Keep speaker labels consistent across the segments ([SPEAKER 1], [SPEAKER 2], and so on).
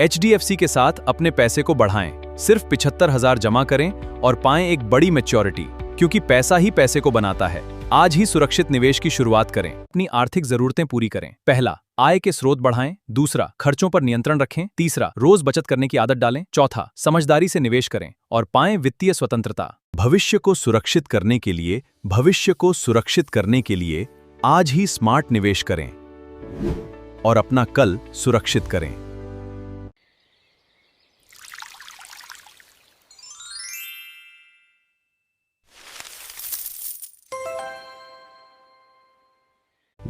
[SPEAKER 1] HDFC के साथ अपने पैसे को बढ़ाएं। सिर्फ 75,000 जमा करें और पाएं एक बड़ी मैच्योरिटी, क्योंकि पैसा ही पैसे को बनाता है। आज ही सुरक्षित निवेश की शुरुआत करें। अपनी आर्थिक जरूरतें पूरी करें। पहला, आय के स्रोत बढ़ाएं। दूसरा, खर्चों पर नियंत्रण रखें। तीसरा, रोज बचत करने की आदत डालें। चौथा, समझदारी से निवेश करें और पाएं वित्तीय स्वतंत्रता। भविष्य को सुरक्षित करने के लिए आज ही स्मार्ट निवेश करें और अपना कल सुरक्षित करें।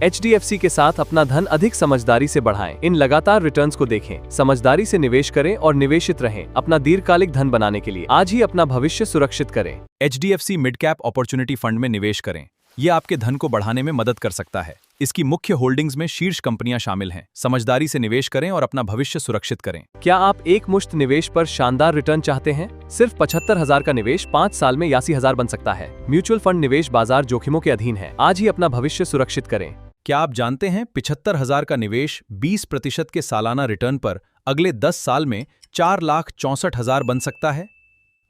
[SPEAKER 2] HDFC के साथ अपना धन अधिक समझदारी से बढ़ाएं। इन लगातार रिटर्न्स को देखें, समझदारी से निवेश करें और निवेशित रहें अपना दीर्घकालिक धन बनाने के लिए। आज ही अपना भविष्य सुरक्षित करें।
[SPEAKER 1] HDFC mid cap opportunity fund में निवेश करें। यह आपके धन को बढ़ाने में मदद कर सकता है। इसकी मुख्य होल्डिंग्स में शीर्ष कंपनियां शामिल हैं। समझदारी से निवेश करें और अपना भविष्य सुरक्षित करें।
[SPEAKER 2] क्या आप एक मुश्त निवेश पर शानदार रिटर्न चाहते हैं? सिर्फ 75,000 का निवेश 5 साल में 81,000 बन सकता है। म्यूचुअल फंड निवेश बाजार जोखिमों के अधीन है। आज ही अपना भविष्य सुरक्षित करें।
[SPEAKER 1] क्या आप जानते हैं 75,000 का निवेश 20% के सालाना रिटर्न पर अगले 10 साल में 4,64,000 बन सकता है?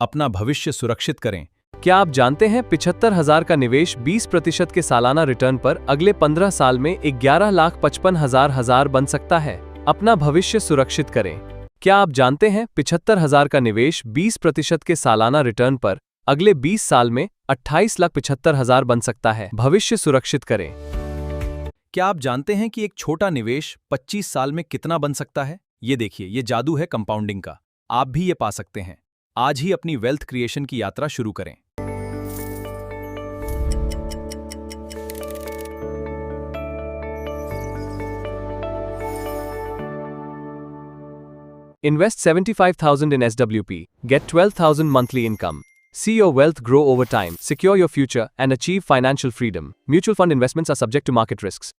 [SPEAKER 1] अपना भविष्य सुरक्षित करें।
[SPEAKER 2] क्या आप जानते हैं 75,000 का निवेश 20% के सालाना रिटर्न पर अगले 15 साल में 11,55,000 बन सकता है? अपना भविष्य सुरक्षित करें। क्या आप जानते हैं 75,000 का निवेश 20% के सालाना रिटर्न पर अगले 20 साल में 28,75,000 बन सकता है? भविष्य सुरक्षित करें।
[SPEAKER 1] क्या आप जानते हैं कि एक छोटा निवेश 25 साल में कितना बन सकता है? ये देखिए, ये जादू है कंपाउंडिंग का। आप भी ये पा सकते हैं। आज ही अपनी वेल्थ क्रिएशन की यात्रा शुरू करें।
[SPEAKER 2] Invest 75,000 in SWP. Get 12,000 monthly income. See your wealth grow over time. Secure your future and achieve financial freedom. Mutual fund investments are subject to market risks.